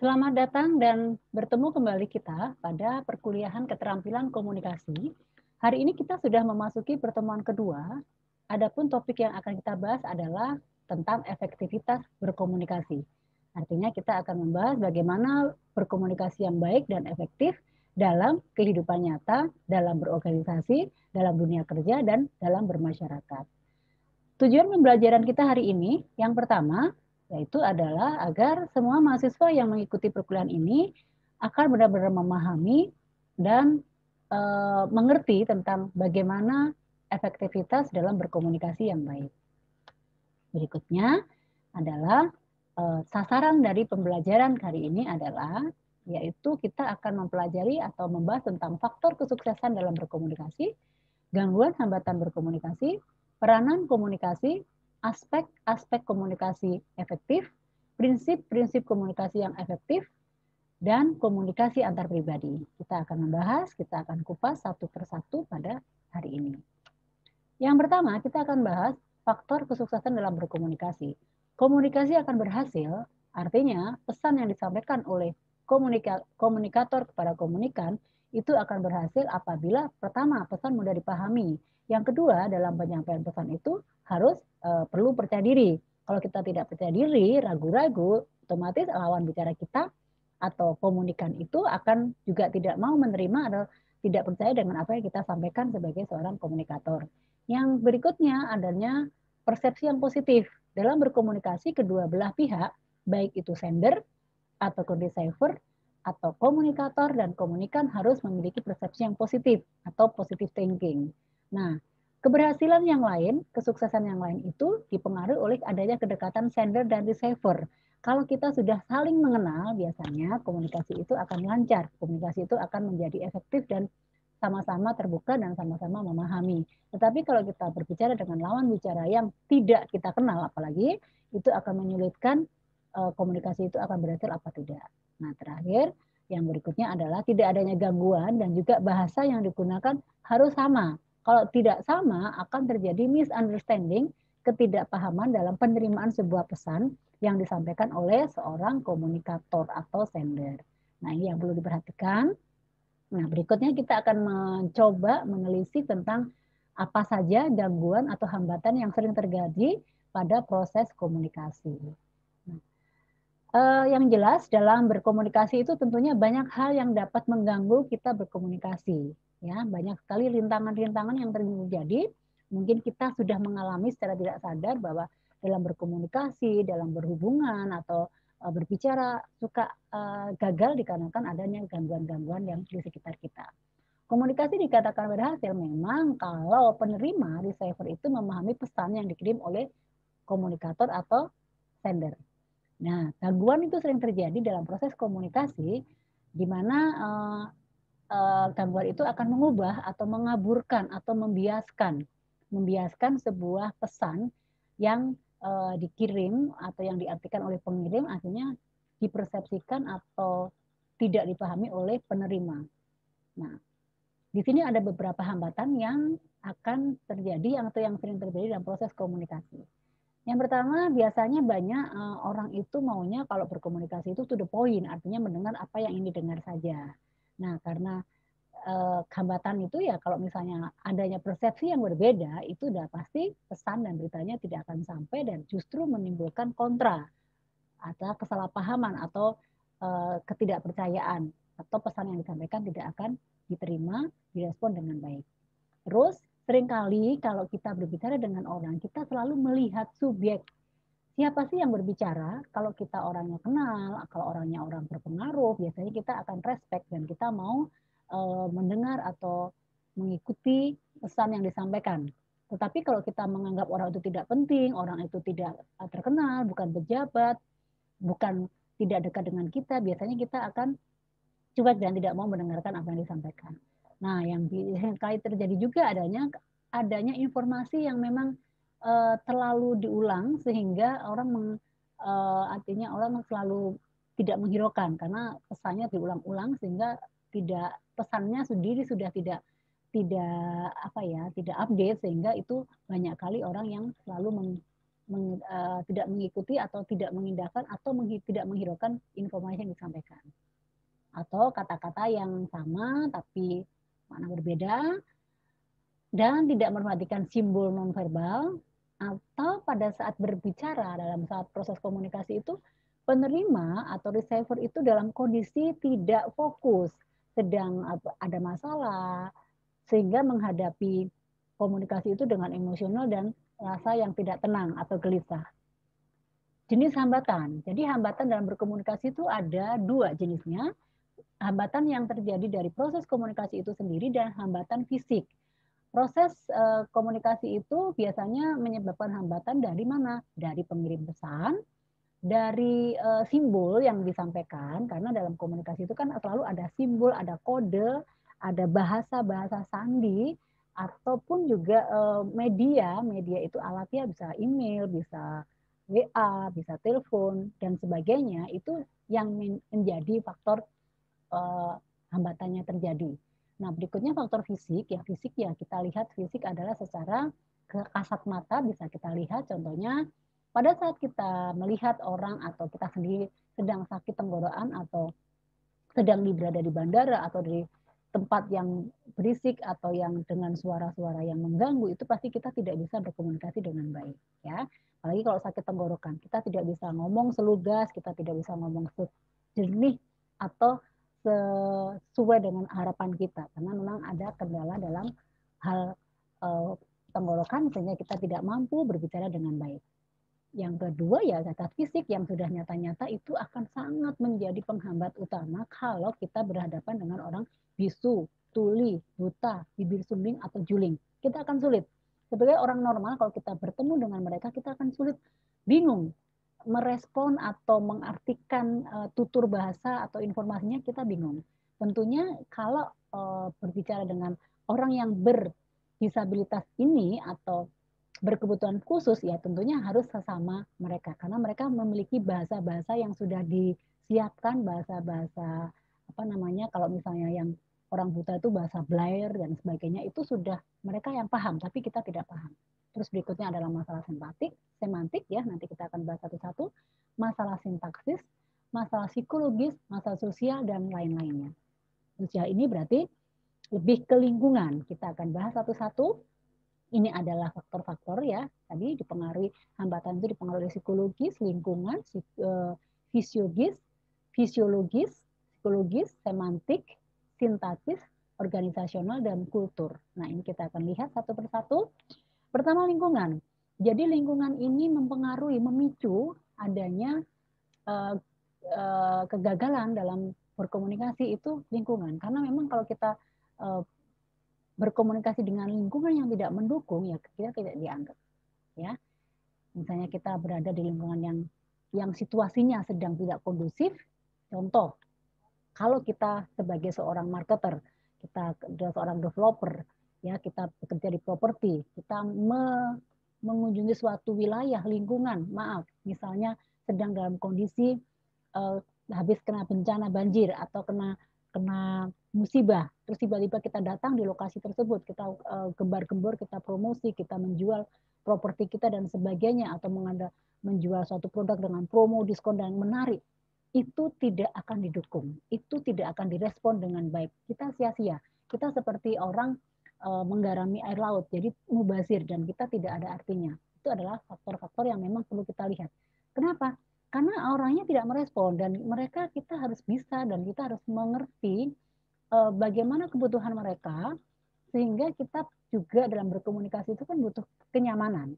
Selamat datang dan bertemu kembali kita pada perkuliahan keterampilan komunikasi. Hari ini kita sudah memasuki pertemuan kedua. Adapun topik yang akan kita bahas adalah tentang efektivitas berkomunikasi. Artinya kita akan membahas bagaimana berkomunikasi yang baik dan efektif dalam kehidupan nyata, dalam berorganisasi, dalam dunia kerja, dan dalam bermasyarakat. Tujuan pembelajaran kita hari ini, yang pertama, yaitu adalah agar semua mahasiswa yang mengikuti perkuliahan ini akan benar-benar memahami dan mengerti tentang bagaimana efektivitas dalam berkomunikasi yang baik. Berikutnya adalah sasaran dari pembelajaran kali ini adalah yaitu kita akan mempelajari atau membahas tentang faktor kesuksesan dalam berkomunikasi, gangguan hambatan berkomunikasi, peranan komunikasi, aspek-aspek komunikasi efektif, prinsip-prinsip komunikasi yang efektif, dan komunikasi antar pribadi. Kita akan membahas, kita akan kupas satu persatu pada hari ini. Yang pertama, kita akan bahas faktor kesuksesan dalam berkomunikasi. Komunikasi akan berhasil, artinya pesan yang disampaikan oleh komunikator kepada komunikan itu akan berhasil apabila pertama pesan mudah dipahami. Yang kedua, dalam penyampaian pesan itu harus perlu percaya diri. Kalau kita tidak percaya diri, ragu-ragu, otomatis lawan bicara kita atau komunikan itu akan juga tidak mau menerima atau tidak percaya dengan apa yang kita sampaikan sebagai seorang komunikator. Yang berikutnya adanya persepsi yang positif. Dalam berkomunikasi kedua belah pihak, baik itu sender atau receiver atau komunikator dan komunikan harus memiliki persepsi yang positif atau positive thinking. Nah, keberhasilan yang lain, kesuksesan yang lain itu dipengaruhi oleh adanya kedekatan sender dan receiver. Kalau kita sudah saling mengenal, biasanya komunikasi itu akan lancar, komunikasi itu akan menjadi efektif dan sama-sama terbuka dan sama-sama memahami. Tetapi kalau kita berbicara dengan lawan bicara yang tidak kita kenal, apalagi itu akan menyulitkan komunikasi itu akan berhasil apa tidak. Nah, terakhir yang berikutnya adalah tidak adanya gangguan dan juga bahasa yang digunakan harus sama. Kalau tidak sama akan terjadi misunderstanding, ketidakpahaman dalam penerimaan sebuah pesan yang disampaikan oleh seorang komunikator atau sender. Nah, ini yang perlu diperhatikan. Nah, berikutnya kita akan mencoba menelisik tentang apa saja gangguan atau hambatan yang sering terjadi pada proses komunikasi. Nah, yang jelas dalam berkomunikasi itu tentunya banyak hal yang dapat mengganggu kita berkomunikasi. Ya, banyak sekali rintangan-rintangan yang terjadi. Mungkin kita sudah mengalami secara tidak sadar bahwa dalam berkomunikasi, dalam berhubungan atau berbicara suka gagal dikarenakan adanya gangguan-gangguan yang di sekitar kita. Komunikasi dikatakan berhasil memang kalau penerima receiver itu memahami pesan yang dikirim oleh komunikator atau sender. Nah, gangguan itu sering terjadi dalam proses komunikasi di mana gangguan itu akan mengubah atau mengaburkan atau membiaskan sebuah pesan yang dikirim atau yang diartikan oleh pengirim akhirnya dipersepsikan atau tidak dipahami oleh penerima. Nah, di sini ada beberapa hambatan yang akan terjadi atau yang sering terjadi dalam proses komunikasi. Yang pertama, biasanya banyak orang itu maunya kalau berkomunikasi itu to the point, artinya mendengar apa yang ingin didengar saja. Nah, karena hambatan itu ya kalau misalnya adanya persepsi yang berbeda, itu udah pasti pesan dan beritanya tidak akan sampai dan justru menimbulkan kontra atau kesalahpahaman atau ketidakpercayaan atau pesan yang disampaikan tidak akan diterima, direspon dengan baik. Terus seringkali kalau kita berbicara dengan orang, kita selalu melihat subjek. Siapa sih yang berbicara? Kalau kita orangnya kenal, kalau orangnya orang berpengaruh, biasanya kita akan respect dan kita mau mendengar atau mengikuti pesan yang disampaikan. Tetapi kalau kita menganggap orang itu tidak penting, orang itu tidak terkenal, bukan pejabat, bukan tidak dekat dengan kita, biasanya kita akan cuek dan tidak mau mendengarkan apa yang disampaikan. Nah, yang kali terjadi juga adanya informasi yang memang terlalu diulang sehingga orang artinya orang selalu tidak menghiraukan karena pesannya diulang-ulang sehingga tidak pesannya sendiri sudah tidak apa ya tidak update sehingga itu banyak kali orang yang selalu tidak mengikuti atau tidak mengindahkan atau tidak menghiraukan informasi yang disampaikan. Atau kata-kata yang sama tapi makna berbeda, dan tidak memperhatikan simbol nonverbal, atau pada saat berbicara dalam saat proses komunikasi itu penerima atau receiver itu dalam kondisi tidak fokus, sedang ada masalah, sehingga menghadapi komunikasi itu dengan emosional dan rasa yang tidak tenang atau gelisah. Jenis hambatan. Jadi hambatan dalam berkomunikasi itu ada dua jenisnya. Hambatan yang terjadi dari proses komunikasi itu sendiri dan hambatan fisik. Proses komunikasi itu biasanya menyebabkan hambatan dari mana? Dari pengirim pesan, dari simbol yang disampaikan, karena dalam komunikasi itu kan selalu ada simbol, ada kode, ada bahasa-bahasa sandi, ataupun juga media itu alatnya bisa email, bisa WA, bisa telepon, dan sebagainya, itu yang menjadi faktor hambatannya terjadi. Nah, berikutnya faktor fisik ya kita lihat fisik adalah secara kasat mata bisa kita lihat, contohnya pada saat kita melihat orang atau kita sendiri sedang sakit tenggorokan atau sedang berada di bandara atau di tempat yang berisik atau yang dengan suara-suara yang mengganggu, itu pasti kita tidak bisa berkomunikasi dengan baik ya. Apalagi kalau sakit tenggorokan, kita tidak bisa ngomong selugas, kita tidak bisa ngomong jernih atau sesuai dengan harapan kita, karena memang ada kendala dalam hal tenggorokan sehingga kita tidak mampu berbicara dengan baik. Yang kedua ya cacat fisik yang sudah nyata-nyata itu akan sangat menjadi penghambat utama kalau kita berhadapan dengan orang bisu, tuli, buta, bibir sumbing atau juling. Kita akan sulit. Sebagai orang normal kalau kita bertemu dengan mereka kita akan sulit, bingung merespon atau mengartikan tutur bahasa atau informasinya, kita bingung. Tentunya kalau berbicara dengan orang yang berdisabilitas ini atau berkebutuhan khusus ya tentunya harus sesama mereka, karena mereka memiliki bahasa-bahasa yang sudah disiapkan, bahasa-bahasa apa namanya, kalau misalnya yang orang buta itu bahasa Blair dan sebagainya, itu sudah mereka yang paham tapi kita tidak paham. Terus berikutnya adalah masalah semantik ya, nanti kita akan bahas satu-satu, masalah sintaksis, masalah psikologis, masalah sosial dan lain-lainnya. Sosial ini berarti lebih ke lingkungan, kita akan bahas satu-satu. Ini adalah faktor-faktor ya, tadi dipengaruhi, hambatan itu dipengaruhi psikologis, lingkungan, fisiologis, psikologis, semantik, sintaksis, organisasional, dan kultur. Nah, ini kita akan lihat satu persatu. Pertama, lingkungan. Jadi lingkungan ini mempengaruhi, memicu adanya kegagalan dalam berkomunikasi itu lingkungan. Karena memang kalau kita berkomunikasi dengan lingkungan yang tidak mendukung, ya kita tidak dianggap. Ya, misalnya kita berada di lingkungan yang situasinya sedang tidak kondusif. Contoh, kalau kita sebagai seorang marketer, kita seorang developer, ya kita bekerja di properti, kita mengunjungi suatu wilayah lingkungan, maaf, misalnya sedang dalam kondisi habis kena bencana banjir atau kena musibah, terus tiba-tiba kita datang di lokasi tersebut, kita gembar-gembor, kita promosi, kita menjual properti kita dan sebagainya, atau menjual suatu produk dengan promo, diskon dan menarik, itu tidak akan didukung, itu tidak akan direspon dengan baik. Kita sia-sia, kita seperti orang menggarami air laut, jadi mubazir dan kita tidak ada artinya. Itu adalah faktor-faktor yang memang perlu kita lihat. Kenapa? Karena orangnya tidak merespon dan mereka kita harus bisa dan kita harus mengerti bagaimana kebutuhan mereka, sehingga kita juga dalam berkomunikasi itu kan butuh kenyamanan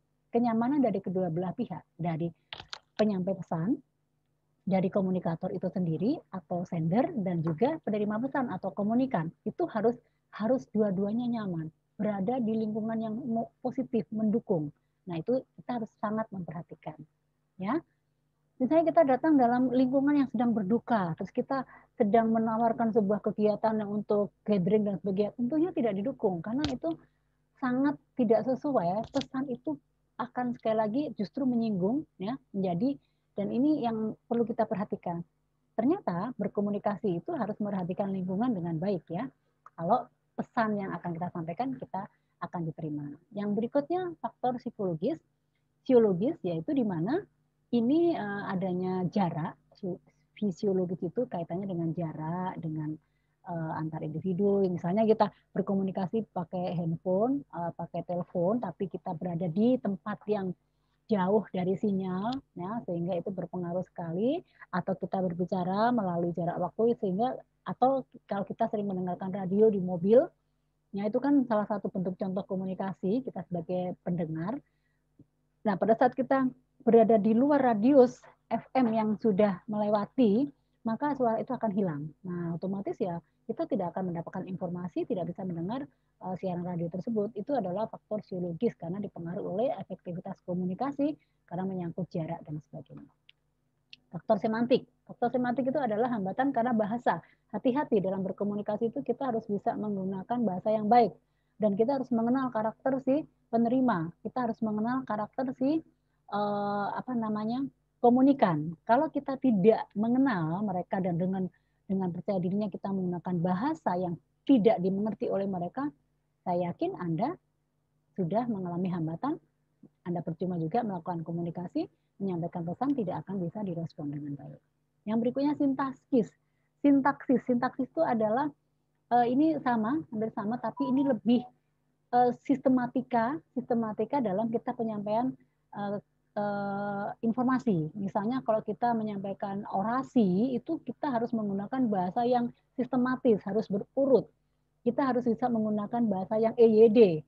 dari kedua belah pihak, dari penyampai pesan, dari komunikator itu sendiri atau sender, dan juga penerima pesan atau komunikan. Itu harus dua-duanya nyaman, berada di lingkungan yang positif, mendukung. Nah, itu kita harus sangat memperhatikan. Ya, misalnya kita datang dalam lingkungan yang sedang berduka, terus kita sedang menawarkan sebuah kegiatan yang untuk gathering dan sebagainya, tentunya tidak didukung, karena itu sangat tidak sesuai. Pesan itu akan sekali lagi justru menyinggung, ya, menjadi, dan ini yang perlu kita perhatikan. Ternyata berkomunikasi itu harus memperhatikan lingkungan dengan baik ya. Kalau pesan yang akan kita sampaikan kita akan diterima. Yang berikutnya faktor psikologis. fisiologis, yaitu di mana ini adanya jarak. Fisiologis itu kaitannya dengan jarak, dengan antar individu. Misalnya kita berkomunikasi pakai handphone, pakai telepon, tapi kita berada di tempat yang jauh dari sinyal, ya, sehingga itu berpengaruh sekali. Atau kita berbicara melalui jarak waktu, sehingga atau kalau kita sering mendengarkan radio di mobil, ya itu kan salah satu bentuk contoh komunikasi kita sebagai pendengar. Nah, pada saat kita berada di luar radius FM yang sudah melewati, maka suara itu akan hilang. Nah, otomatis ya kita tidak akan mendapatkan informasi, tidak bisa mendengar siaran radio tersebut. Itu adalah faktor psikologis karena dipengaruhi oleh efektivitas komunikasi karena menyangkut jarak dan sebagainya. Faktor semantik. Faktor semantik itu adalah hambatan karena bahasa. Hati-hati dalam berkomunikasi itu kita harus bisa menggunakan bahasa yang baik. Dan kita harus mengenal karakter si penerima. Kita harus mengenal karakter si komunikan. Kalau kita tidak mengenal mereka dan dengan percaya dirinya kita menggunakan bahasa yang tidak dimengerti oleh mereka, saya yakin Anda sudah mengalami hambatan. Anda percuma juga melakukan komunikasi, menyampaikan pesan tidak akan bisa direspon dengan baik. Yang berikutnya sintaksis. Sintaksis itu adalah ini sama, hampir sama, tapi ini lebih sistematika dalam kita penyampaian informasi. Misalnya kalau kita menyampaikan orasi, itu kita harus menggunakan bahasa yang sistematis, harus berurut. Kita harus bisa menggunakan bahasa yang EYD,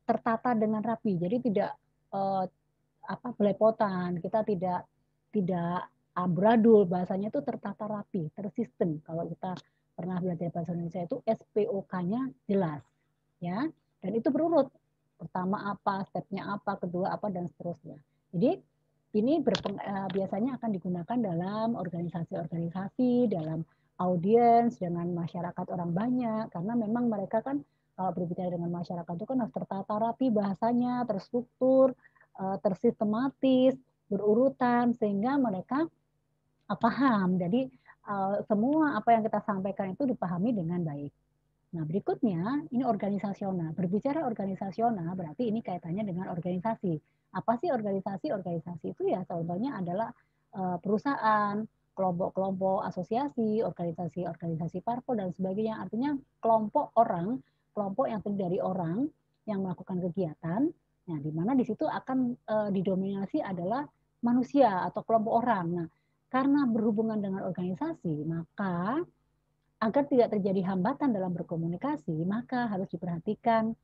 tertata dengan rapi. Jadi tidak belepotan, kita tidak amburadul, bahasanya itu tertata rapi, tersistem. Kalau kita pernah belajar bahasa Indonesia itu SPOK-nya jelas, ya. Dan itu berurut. Pertama apa, stepnya apa, kedua apa, dan seterusnya. Jadi ini biasanya akan digunakan dalam organisasi-organisasi, dalam audiens, dengan masyarakat orang banyak, karena memang mereka kan kalau berbicara dengan masyarakat itu kan harus tertata rapi bahasanya, terstruktur, tersistematis, berurutan, sehingga mereka paham. Jadi semua apa yang kita sampaikan itu dipahami dengan baik. Nah, berikutnya ini organisasional. Berbicara organisasional berarti ini kaitannya dengan organisasi. Apa sih organisasi? Organisasi itu ya contohnya adalah perusahaan, kelompok-kelompok asosiasi, organisasi-organisasi parpol dan sebagainya. Artinya kelompok orang, kelompok yang terdiri dari orang yang melakukan kegiatan. Nah, di mana di situ akan didominasi adalah manusia atau kelompok orang. Nah, karena berhubungan dengan organisasi, maka agar tidak terjadi hambatan dalam berkomunikasi, maka harus diperhatikan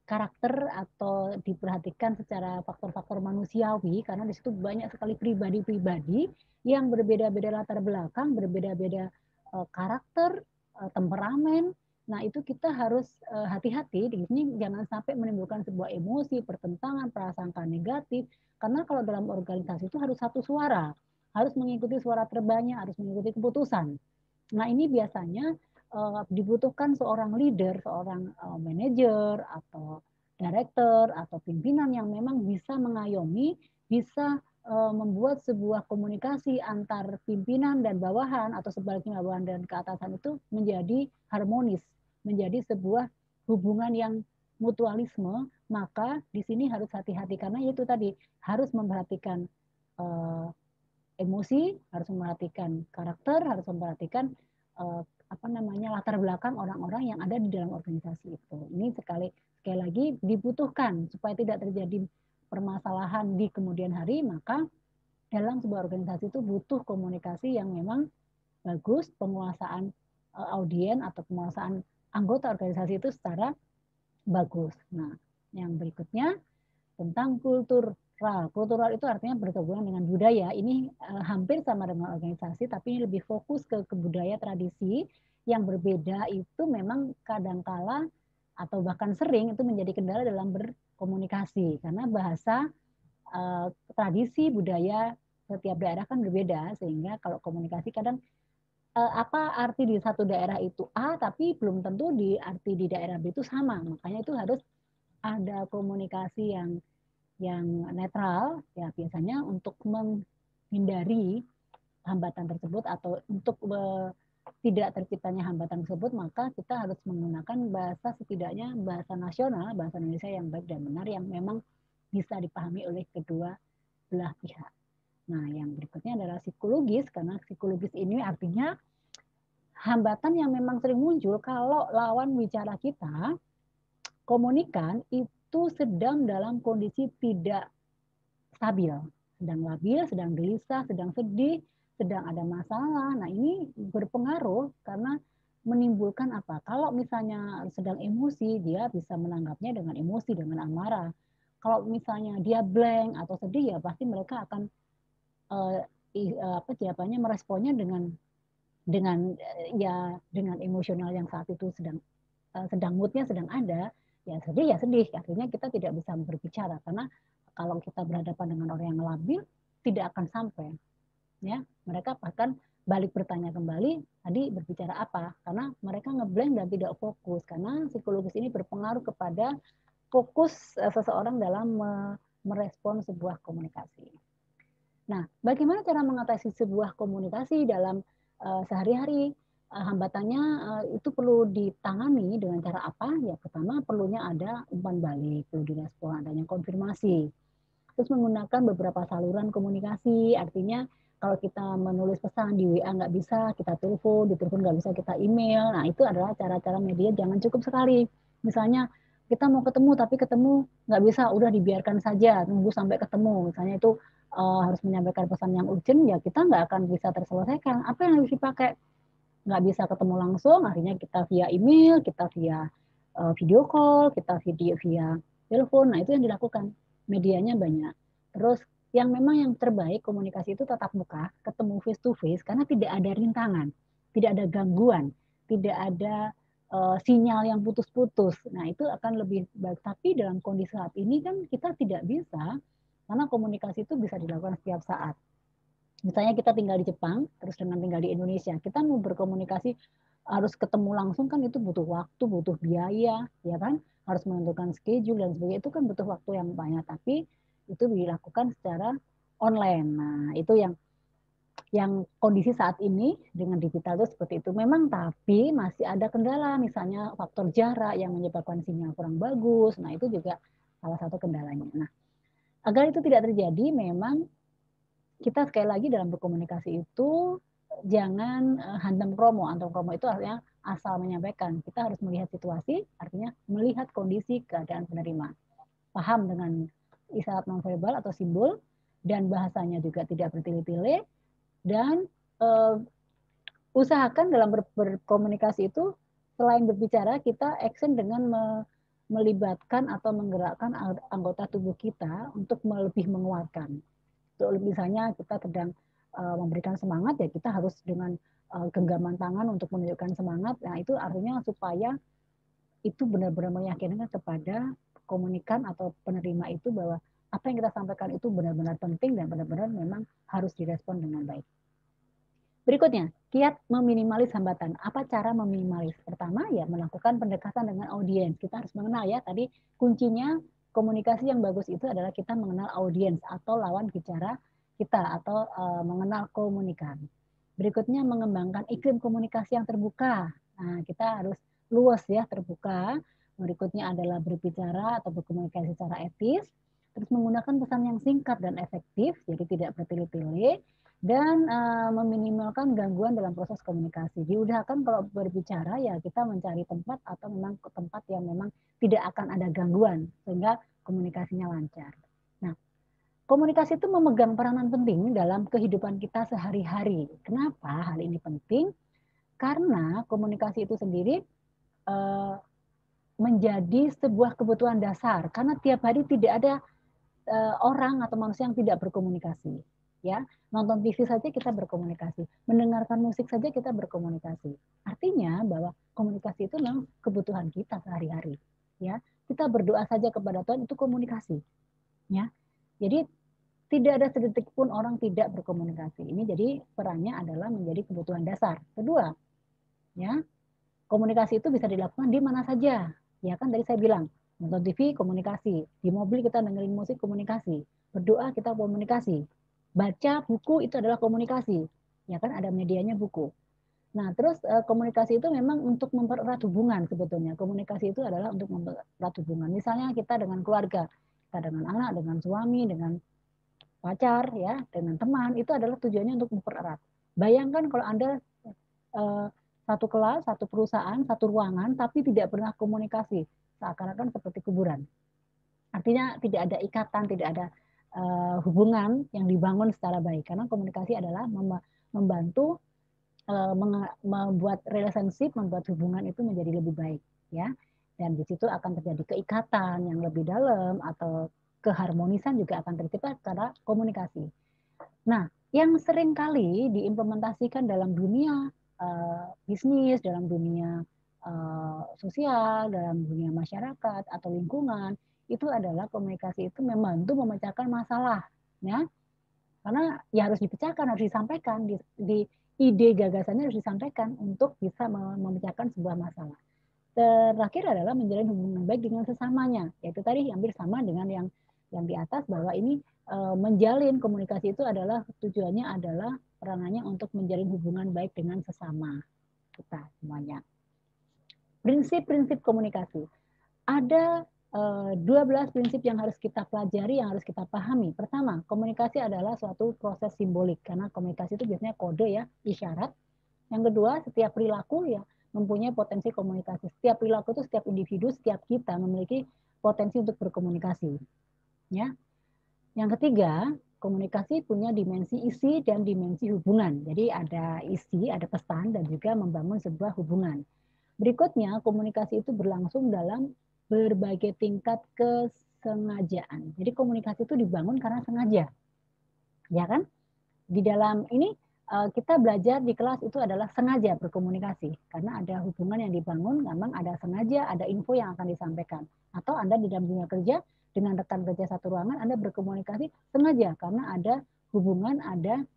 karakter atau diperhatikan secara faktor-faktor manusiawi, karena di situ banyak sekali pribadi-pribadi yang berbeda-beda latar belakang, berbeda-beda karakter, temperamen. Nah, itu kita harus hati-hati di sini, jangan sampai menimbulkan sebuah emosi, pertentangan, prasangka negatif, karena kalau dalam organisasi itu harus satu suara, harus mengikuti suara terbanyak, harus mengikuti keputusan. Nah, ini biasanya dibutuhkan seorang leader, seorang manajer atau director atau pimpinan yang memang bisa mengayomi, bisa membuat sebuah komunikasi antar pimpinan dan bawahan atau sebaliknya bawahan dan keatasan itu menjadi harmonis, menjadi sebuah hubungan yang mutualisme. Maka di sini harus hati-hati karena itu tadi harus memperhatikan emosi, harus memperhatikan karakter, harus memperhatikan latar belakang orang-orang yang ada di dalam organisasi itu. Ini sekali lagi dibutuhkan supaya tidak terjadi permasalahan di kemudian hari, maka dalam sebuah organisasi itu butuh komunikasi yang memang bagus, penguasaan audien atau penguasaan anggota organisasi itu secara bagus. Nah, yang berikutnya tentang kultural. Kultural itu artinya berhubungan dengan budaya. Ini hampir sama dengan organisasi, tapi ini lebih fokus ke budaya tradisi yang berbeda. Itu memang kadangkala atau bahkan sering itu menjadi kendala dalam berkomunikasi karena bahasa tradisi budaya setiap daerah kan berbeda, sehingga kalau komunikasi kadang apa arti di satu daerah itu A, tapi belum tentu di arti di daerah B itu sama. Makanya itu harus ada komunikasi yang netral, ya biasanya untuk menghindari hambatan tersebut atau untuk tidak terciptanya hambatan tersebut, maka kita harus menggunakan bahasa, setidaknya bahasa nasional, bahasa Indonesia yang baik dan benar, yang memang bisa dipahami oleh kedua belah pihak. Nah, yang berikutnya adalah psikologis, karena psikologis ini artinya hambatan yang memang sering muncul kalau lawan bicara kita, komunikan, itu sedang dalam kondisi tidak stabil, sedang labil, sedang gelisah, sedang sedih, sedang ada masalah. Nah, ini berpengaruh karena menimbulkan apa? Kalau misalnya sedang emosi, dia bisa menanggapnya dengan emosi, dengan amarah. Kalau misalnya dia blank atau sedih, ya pasti mereka akan jawabannya meresponnya dengan emosional yang saat itu sedang moodnya sedang ada, ya sedih. Akhirnya kita tidak bisa berbicara karena kalau kita berhadapan dengan orang yang labil tidak akan sampai, ya. Mereka bahkan balik bertanya kembali tadi berbicara apa, karena mereka ngeblank dan tidak fokus, karena psikologis ini berpengaruh kepada fokus seseorang dalam merespon sebuah komunikasi. Nah, bagaimana cara mengatasi sebuah komunikasi dalam sehari-hari? Hambatannya itu perlu ditangani dengan cara apa? Ya, pertama perlunya ada umpan balik, perlu direspon, adanya konfirmasi. Terus menggunakan beberapa saluran komunikasi, artinya kalau kita menulis pesan di WA nggak bisa, kita telepon, di telepon nggak bisa, kita email. Nah, itu adalah cara-cara media, jangan cukup sekali. Misalnya kita mau ketemu, tapi ketemu nggak bisa, udah dibiarkan saja, tunggu sampai ketemu. Misalnya itu harus menyampaikan pesan yang urgent, ya kita nggak akan bisa terselesaikan. Apa yang harus dipakai? Nggak bisa ketemu langsung, akhirnya kita via email, kita via video call, kita video via telepon. Nah, itu yang dilakukan. Medianya banyak. Terus yang memang yang terbaik komunikasi itu tatap muka, ketemu face to face, karena tidak ada rintangan, tidak ada gangguan, tidak ada sinyal yang putus-putus. Nah, itu akan lebih baik. Tapi dalam kondisi saat ini kan kita tidak bisa, karena komunikasi itu bisa dilakukan setiap saat. Misalnya kita tinggal di Jepang, terus dengan tinggal di Indonesia, kita mau berkomunikasi harus ketemu langsung kan itu butuh waktu, butuh biaya, ya kan? Harus menentukan schedule dan sebagainya, itu kan butuh waktu yang banyak, tapi itu dilakukan secara online. Nah, itu yang kondisi saat ini dengan digital itu seperti itu. Memang tapi masih ada kendala, misalnya faktor jarak yang menyebabkan sinyal kurang bagus. Nah, itu juga salah satu kendalanya. Nah, agar itu tidak terjadi, memang kita sekali lagi dalam berkomunikasi itu jangan hantam kromo. Hantam kromo itu artinya asal menyampaikan. Kita harus melihat situasi, artinya melihat kondisi keadaan penerima. Paham dengan isyarat nonverbal atau simbol, dan bahasanya juga tidak bertele-tele, dan usahakan dalam berkomunikasi itu selain berbicara, kita action dengan melibatkan atau menggerakkan anggota tubuh kita untuk lebih menguatkan. Misalnya kita sedang memberikan semangat, ya kita harus dengan genggaman tangan untuk menunjukkan semangat. Nah, itu artinya supaya itu benar-benar meyakinkan kepada komunikan atau penerima itu bahwa apa yang kita sampaikan itu benar-benar penting dan benar-benar memang harus direspon dengan baik. Berikutnya, kiat meminimalis hambatan. Apa cara meminimalis? Pertama, ya melakukan pendekatan dengan audiens. Kita harus mengenal, ya, tadi kuncinya komunikasi yang bagus itu adalah kita mengenal audiens atau lawan bicara kita, atau mengenal komunikan. Berikutnya, mengembangkan iklim komunikasi yang terbuka. Nah, kita harus luas, ya, terbuka. Berikutnya adalah berbicara atau berkomunikasi secara etis. Terus menggunakan pesan yang singkat dan efektif, jadi tidak bertele-tele, dan meminimalkan gangguan dalam proses komunikasi. Diudahkan kalau berbicara, ya kita mencari tempat atau memang tempat yang memang tidak akan ada gangguan sehingga komunikasinya lancar. Nah, komunikasi itu memegang peranan penting dalam kehidupan kita sehari-hari. Kenapa hal ini penting? Karena komunikasi itu sendiri menjadi sebuah kebutuhan dasar. Karena tiap hari tidak ada orang atau manusia yang tidak berkomunikasi, ya. Nonton TV saja kita berkomunikasi, mendengarkan musik saja kita berkomunikasi. Artinya bahwa komunikasi itu memang kebutuhan kita sehari-hari, ya. Kita berdoa saja kepada Tuhan itu komunikasi, ya. Jadi tidak ada sedetik pun orang tidak berkomunikasi. Ini jadi perannya adalah menjadi kebutuhan dasar. Kedua, ya, komunikasi itu bisa dilakukan di mana saja. Ya kan tadi saya bilang, nonton TV komunikasi, di mobil kita dengerin musik komunikasi, berdoa kita komunikasi, baca buku itu adalah komunikasi. Ya kan ada medianya buku. Nah, terus komunikasi itu memang untuk mempererat hubungan sebetulnya. Komunikasi itu adalah untuk mempererat hubungan. Misalnya kita dengan keluarga, kita dengan anak, dengan suami, dengan pacar, ya, dengan teman, itu adalah tujuannya untuk mempererat. Bayangkan kalau Anda satu kelas, satu perusahaan, satu ruangan, tapi tidak pernah komunikasi, seakan-akan seperti kuburan. Artinya tidak ada ikatan, tidak ada hubungan yang dibangun secara baik. Karena komunikasi adalah membantu membuat relationship, membuat hubungan itu menjadi lebih baik, ya. Dan di situ akan terjadi keikatan yang lebih dalam atau keharmonisan juga akan tercipta karena komunikasi. Nah, yang sering kali diimplementasikan dalam dunia bisnis, dalam dunia sosial, dalam dunia masyarakat atau lingkungan, itu adalah komunikasi itu membantu memecahkan masalah, ya. Karena ya harus dipecahkan, harus disampaikan, di ide gagasannya harus disampaikan untuk bisa memecahkan sebuah masalah. Terakhir adalah menjalin hubungan baik dengan sesamanya, yaitu tadi hampir sama dengan yang di atas, bahwa ini menjalin komunikasi itu adalah tujuannya adalah peranannya untuk menjalin hubungan baik dengan sesama kita semuanya. Prinsip-prinsip komunikasi. Ada 12 prinsip yang harus kita pelajari, yang harus kita pahami. Pertama, komunikasi adalah suatu proses simbolik, karena komunikasi itu biasanya kode, ya, isyarat. Yang kedua, setiap perilaku ya mempunyai potensi komunikasi. Setiap perilaku itu, setiap individu, setiap kita memiliki potensi untuk berkomunikasi. Ya. Yang ketiga, komunikasi punya dimensi isi dan dimensi hubungan. Jadi ada isi, ada pesan, dan juga membangun sebuah hubungan. Berikutnya, komunikasi itu berlangsung dalam berbagai tingkat kesengajaan. Jadi komunikasi itu dibangun karena sengaja. Ya kan? Di dalam ini kita belajar di kelas itu adalah sengaja berkomunikasi. Karena ada hubungan yang dibangun, memang ada sengaja, ada info yang akan disampaikan. Atau Anda di dalam dunia kerja, dengan rekan kerja satu ruangan, Anda berkomunikasi sengaja. Karena ada hubungan, ada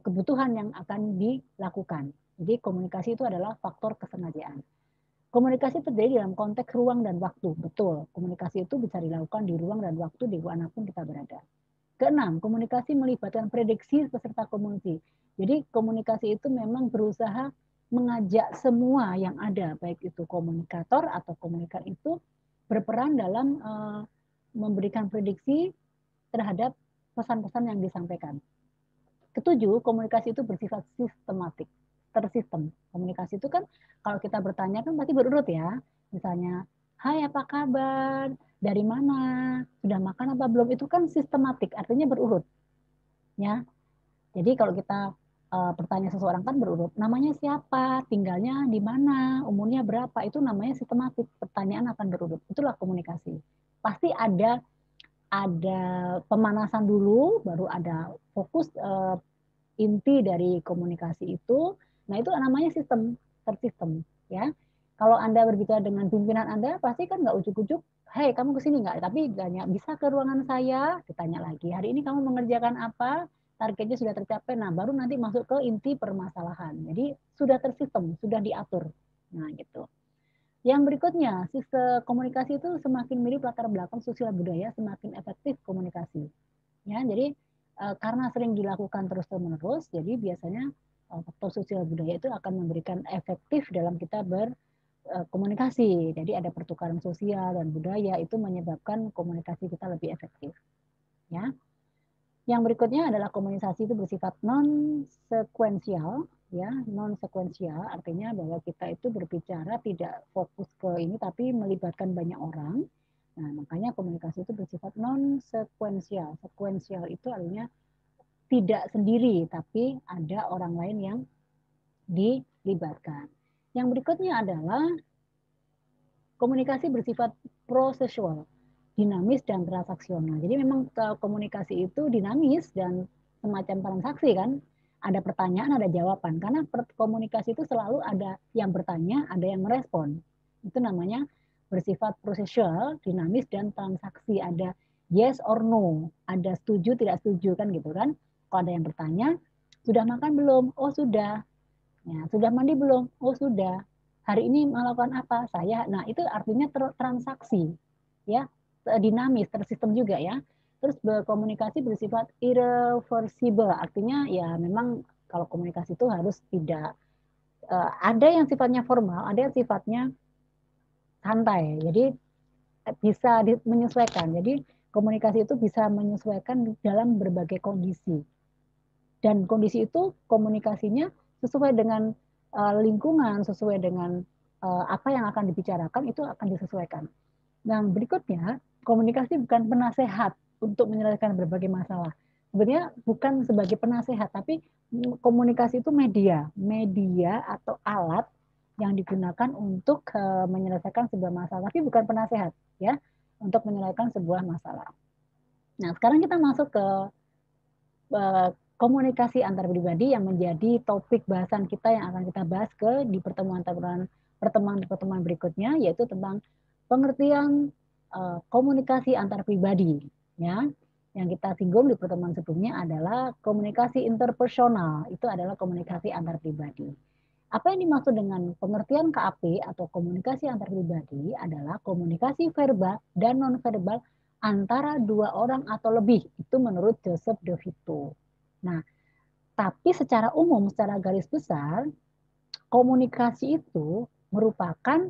kebutuhan yang akan dilakukan. Jadi komunikasi itu adalah faktor kesengajaan. Komunikasi terjadi dalam konteks ruang dan waktu. Betul, komunikasi itu bisa dilakukan di ruang dan waktu di manapun kita berada. Keenam, komunikasi melibatkan prediksi peserta komunikasi. Jadi komunikasi itu memang berusaha mengajak semua yang ada, baik itu komunikator atau komunikan itu berperan dalam memberikan prediksi terhadap pesan-pesan yang disampaikan. Ketujuh, komunikasi itu bersifat sistematik, tersistem. Komunikasi itu kan kalau kita bertanya kan pasti berurut, ya. Misalnya, hai apa kabar, dari mana, sudah makan apa belum, itu kan sistematik, artinya berurut. Ya. Jadi kalau kita bertanya seseorang kan berurut, namanya siapa, tinggalnya di mana, umurnya berapa, itu namanya sistematik, pertanyaan akan berurut. Itulah komunikasi. Pasti ada pemanasan dulu, baru ada fokus inti dari komunikasi itu. Nah, itu namanya sistem, tersistem, ya. Kalau Anda berbicara dengan pimpinan Anda, pasti kan nggak ujuk-ujuk, hei kamu kesini nggak? Tapi tanya, bisa ke ruangan saya? Ditanya lagi, hari ini kamu mengerjakan apa? Targetnya sudah tercapai, nah baru nanti masuk ke inti permasalahan. Jadi sudah tersistem, sudah diatur. Nah, gitu. Yang berikutnya, sistem komunikasi itu semakin mirip latar belakang sosial budaya, semakin efektif komunikasi. Ya, jadi karena sering dilakukan terus-menerus, jadi biasanya faktor sosial budaya itu akan memberikan efektif dalam kita berkomunikasi. Jadi ada pertukaran sosial dan budaya itu menyebabkan komunikasi kita lebih efektif. Ya. Yang berikutnya adalah komunikasi itu bersifat non-sekuensial, ya, non-sekuensial artinya bahwa kita itu berbicara tidak fokus ke ini tapi melibatkan banyak orang. Nah, makanya komunikasi itu bersifat non-sekuensial. Sekuensial itu artinya tidak sendiri, tapi ada orang lain yang dilibatkan. Yang berikutnya adalah komunikasi bersifat prosesual, dinamis dan transaksional. Jadi memang komunikasi itu dinamis dan semacam transaksi, kan. Ada pertanyaan, ada jawaban. Karena komunikasi itu selalu ada yang bertanya, ada yang merespon. Itu namanya bersifat prosesual, dinamis dan transaksi. Ada yes or no, ada setuju, tidak setuju, kan gitu kan. Kalau ada yang bertanya, sudah makan belum? Oh sudah. Ya, sudah mandi belum? Oh sudah. Hari ini melakukan apa? Saya. Nah, itu artinya transaksi, ya, dinamis, tersistem juga, ya. Terus berkomunikasi bersifat irreversible, artinya ya memang Kalau komunikasi itu harus tidak ada yang sifatnya formal, ada yang sifatnya santai. Jadi bisa menyesuaikan. Jadi komunikasi itu bisa menyesuaikan dalam berbagai kondisi. Dan kondisi itu komunikasinya sesuai dengan lingkungan, sesuai dengan apa yang akan dibicarakan itu akan disesuaikan. Yang berikutnya, komunikasi bukan penasehat untuk menyelesaikan berbagai masalah. Sebenarnya bukan sebagai penasehat, tapi komunikasi itu media atau alat yang digunakan untuk menyelesaikan sebuah masalah, tapi bukan penasehat, ya, untuk menyelesaikan sebuah masalah. Nah, sekarang kita masuk ke komunikasi antar pribadi yang menjadi topik bahasan kita yang akan kita bahas di pertemuan berikutnya, yaitu tentang pengertian komunikasi antar pribadi, ya. Yang kita singgung di pertemuan sebelumnya adalah komunikasi interpersonal, itu adalah komunikasi antar pribadi. Apa yang dimaksud dengan pengertian KAP atau komunikasi antar pribadi adalah komunikasi verbal dan nonverbal antara dua orang atau lebih, itu menurut Joseph De Vito. Nah, tapi secara umum, secara garis besar, komunikasi itu merupakan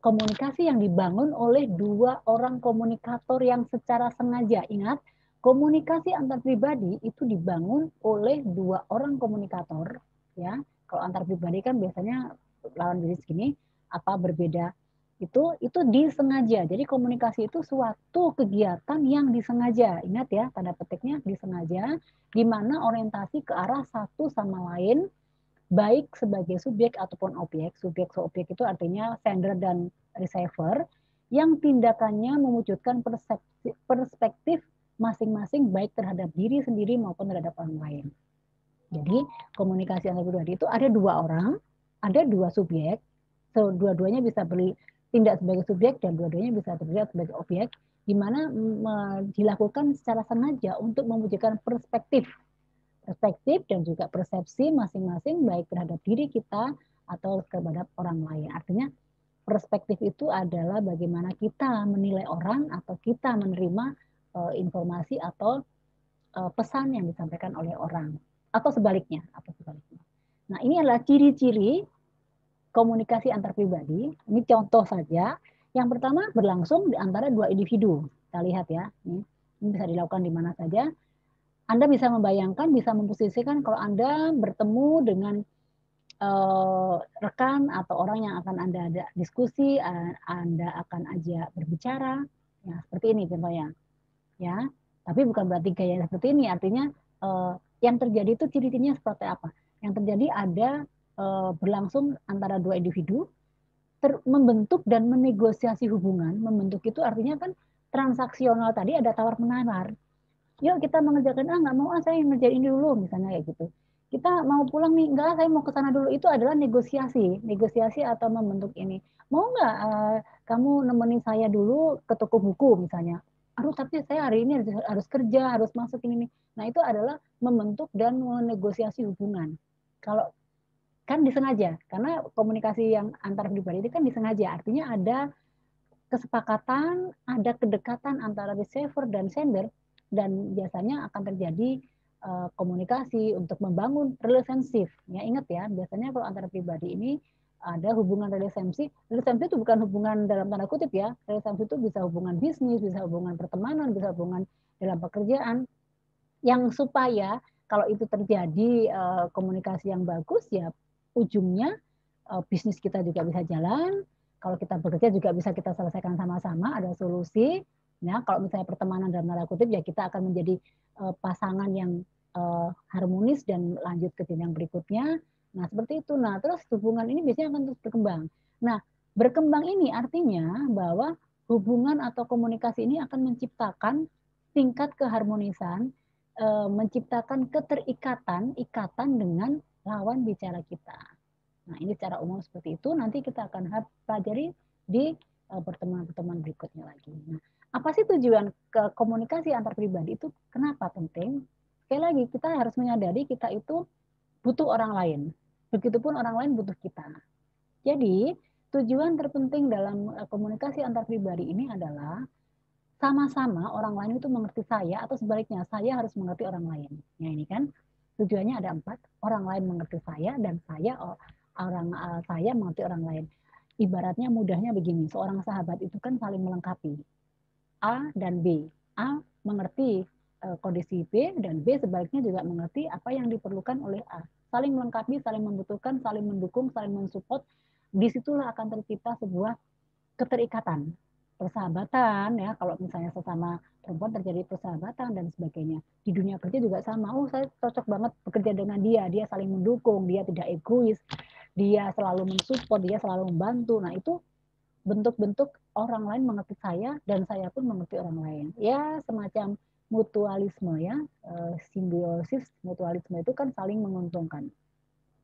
komunikasi yang dibangun oleh dua orang komunikator yang secara sengaja. Ingat, komunikasi antar pribadi itu dibangun oleh dua orang komunikator, ya. Kalau antar pribadi kan biasanya lawan jenis gini, apa berbeda itu disengaja. Jadi komunikasi itu suatu kegiatan yang disengaja. Ingat ya, tanda petiknya disengaja, di mana orientasi ke arah satu sama lain, baik sebagai subjek ataupun objek. Subjek objek itu artinya sender dan receiver, yang tindakannya mewujudkan perspektif masing-masing baik terhadap diri sendiri maupun terhadap orang lain. Jadi komunikasi antar pribadi itu ada dua orang, ada dua subjek, dua-duanya bisa bertindak sebagai subjek dan dua-duanya bisa bertindak sebagai objek, di mana dilakukan secara sengaja untuk mewujudkan perspektif dan juga persepsi masing-masing baik terhadap diri kita atau terhadap orang lain. Artinya perspektif itu adalah bagaimana kita menilai orang atau kita menerima informasi atau pesan yang disampaikan oleh orang atau sebaliknya. Nah, ini adalah ciri-ciri komunikasi antar pribadi. Ini contoh saja. Yang pertama berlangsung di antara dua individu. Kita lihat ya, ini bisa dilakukan di mana saja. Anda bisa membayangkan, bisa memposisikan kalau Anda bertemu dengan rekan atau orang yang akan Anda ada diskusi, Anda akan ajak berbicara, ya seperti ini contohnya, ya. Tapi bukan berarti gaya seperti ini, artinya yang terjadi itu ciri-cirinya seperti apa? Yang terjadi ada berlangsung antara dua individu, membentuk dan menegosiasi hubungan. Membentuk itu artinya kan transaksional tadi ada tawar-menawar. Yuk kita mengerjakan, nggak mau, saya ngerjain dulu, misalnya kayak gitu. Kita mau pulang nih, enggak, saya mau ke sana dulu. Itu adalah negosiasi atau membentuk ini. Mau nggak kamu nemenin saya dulu ke toko buku misalnya. Aduh, tapi saya hari ini harus kerja, harus masuk ini nih. Nah, itu adalah membentuk dan menegosiasi hubungan. Kalau kan disengaja, karena komunikasi yang antar pribadi itu kan disengaja. Artinya ada kesepakatan, ada kedekatan antara receiver dan sender, dan biasanya akan terjadi komunikasi untuk membangun relationship. Ya, ingat ya, biasanya kalau antara pribadi ini ada hubungan relationship. Relationship itu bukan hubungan dalam tanda kutip ya. Relationship itu bisa hubungan bisnis, bisa hubungan pertemanan, bisa hubungan dalam pekerjaan. Yang supaya kalau itu terjadi komunikasi yang bagus, ya ujungnya bisnis kita juga bisa jalan. Kalau kita bekerja juga bisa kita selesaikan sama-sama, ada solusi. Ya, kalau misalnya pertemanan dalam tanda kutip, ya kita akan menjadi pasangan yang harmonis dan lanjut ke jenjang berikutnya. Nah, seperti itu. Nah, terus hubungan ini biasanya akan terus berkembang. Nah, berkembang ini artinya bahwa hubungan atau komunikasi ini akan menciptakan tingkat keharmonisan, menciptakan ikatan dengan lawan bicara kita. Nah, ini secara umum seperti itu. Nanti kita akan pelajari di pertemuan-pertemuan berikutnya lagi. Nah, apa sih tujuan ke komunikasi antar pribadi itu? Kenapa penting? Sekali lagi, kita harus menyadari kita itu butuh orang lain. Begitupun orang lain butuh kita. Jadi, tujuan terpenting dalam komunikasi antar pribadi ini adalah sama-sama orang lain itu mengerti saya atau sebaliknya, saya harus mengerti orang lain. Ya, ini kan. Tujuannya ada 4, orang lain mengerti saya dan saya mengerti orang lain. Ibaratnya mudahnya begini, seorang sahabat itu kan saling melengkapi. A dan B. A mengerti kondisi B dan B sebaliknya juga mengerti apa yang diperlukan oleh A. Saling melengkapi, saling membutuhkan, saling mendukung, saling mensupport. Disitulah akan tercipta sebuah keterikatan, persahabatan ya. Kalau misalnya sesama perempuan terjadi persahabatan dan sebagainya. Di dunia kerja juga sama. Oh, saya cocok banget bekerja dengan dia. Dia saling mendukung, dia tidak egois, dia selalu mensupport, dia selalu membantu. Nah, itu bentuk-bentuk orang lain mengerti saya dan saya pun mengerti orang lain. Ya, semacam mutualisme ya, simbiosis mutualisme itu kan saling menguntungkan.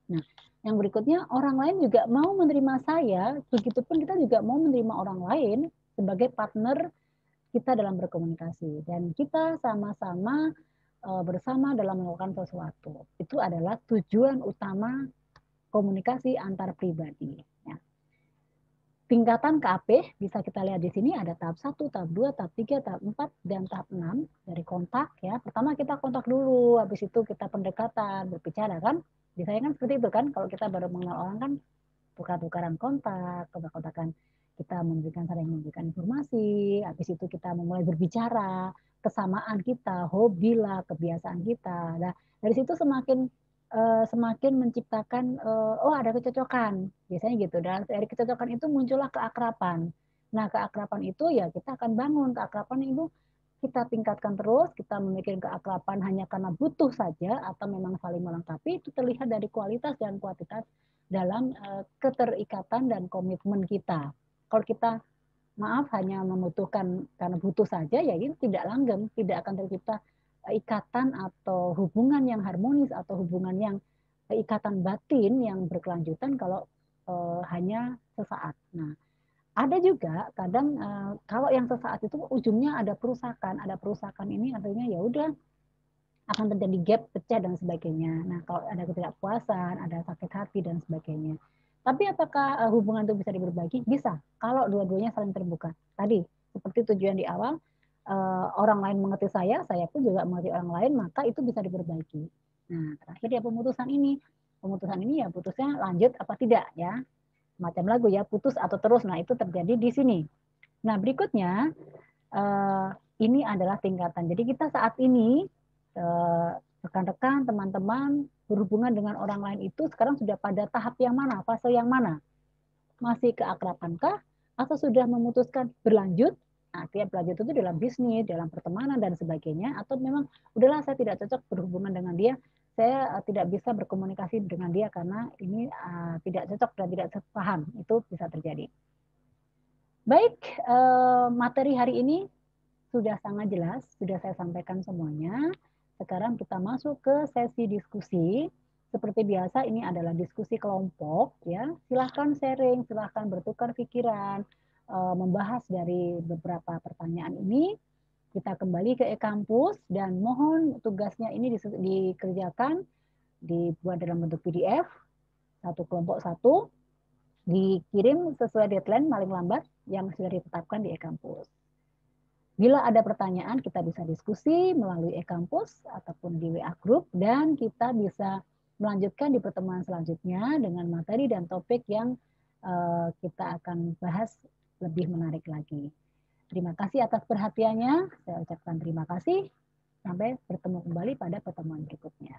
Nah, yang berikutnya orang lain juga mau menerima saya, begitupun kita juga mau menerima orang lain sebagai partner kita dalam berkomunikasi dan kita sama-sama bersama dalam melakukan sesuatu. Itu adalah tujuan utama komunikasi antar pribadi. Ya. Tingkatan KAP bisa kita lihat di sini ada tahap 1, tahap 2, tahap 3, tahap 4, dan tahap 6 dari kontak ya. Pertama kita kontak dulu, habis itu kita pendekatan, berbicara kan. Biasanya kan seperti itu kan, kalau kita baru mengenal orang kan tukar-tukaran kontak, kontak-kontakan kita saling memberikan informasi, habis itu kita memulai berbicara, kesamaan kita, hobi lah, kebiasaan kita. Nah, dari situ semakin menciptakan oh ada kecocokan biasanya gitu, dan dari kecocokan itu muncullah keakraban. Nah, keakraban itu ya kita akan bangun keakraban itu, kita tingkatkan terus, kita memiliki keakraban hanya karena butuh saja atau memang saling melengkapi. Itu terlihat dari kualitas dan kuantitas dalam keterikatan dan komitmen kita. Kalau kita maaf hanya membutuhkan karena butuh saja, ya itu tidak langgeng, tidak akan tercipta ikatan atau hubungan yang harmonis atau hubungan yang ikatan batin yang berkelanjutan kalau hanya sesaat. Nah, ada juga kadang kalau yang sesaat itu ujungnya ada perusakan. Ada perusakan ini artinya ya udah akan terjadi gap, pecah dan sebagainya. Nah, kalau ada ketidakpuasan, ada sakit hati dan sebagainya. Tapi apakah hubungan itu bisa diberbagi? Bisa, kalau dua-duanya saling terbuka. Tadi, seperti tujuan di awal, orang lain mengerti saya pun juga mengerti orang lain, maka itu bisa diberbagi. Nah, terakhir ya pemutusan ini. Pemutusan ini ya putusnya lanjut apa tidak ya. Macam lagu ya, putus atau terus. Nah, itu terjadi di sini. Nah, berikutnya, ini adalah tingkatan. Jadi kita saat ini, rekan-rekan, teman-teman, berhubungan dengan orang lain itu sekarang sudah pada tahap yang mana, fase yang mana? Masih keakrabankah? Atau sudah memutuskan berlanjut? Nah, dia berlanjut itu dalam bisnis, dalam pertemanan, dan sebagainya. Atau memang, udahlah saya tidak cocok berhubungan dengan dia, saya tidak bisa berkomunikasi dengan dia karena ini tidak cocok dan tidak sepaham. Itu bisa terjadi. Baik, materi hari ini sudah sangat jelas, sudah saya sampaikan semuanya. Sekarang kita masuk ke sesi diskusi. Seperti biasa ini adalah diskusi kelompok ya. Silahkan sharing, silahkan bertukar pikiran, membahas dari beberapa pertanyaan ini. Kita kembali ke e-kampus dan mohon tugasnya ini dikerjakan, dibuat dalam bentuk PDF, satu kelompok satu, dikirim sesuai deadline paling lambat yang sudah ditetapkan di e-kampus. Bila ada pertanyaan, kita bisa diskusi melalui e-kampus ataupun di WA Group, dan kita bisa melanjutkan di pertemuan selanjutnya dengan materi dan topik yang kita akan bahas lebih menarik lagi. Terima kasih atas perhatiannya. Saya ucapkan terima kasih. Sampai bertemu kembali pada pertemuan berikutnya.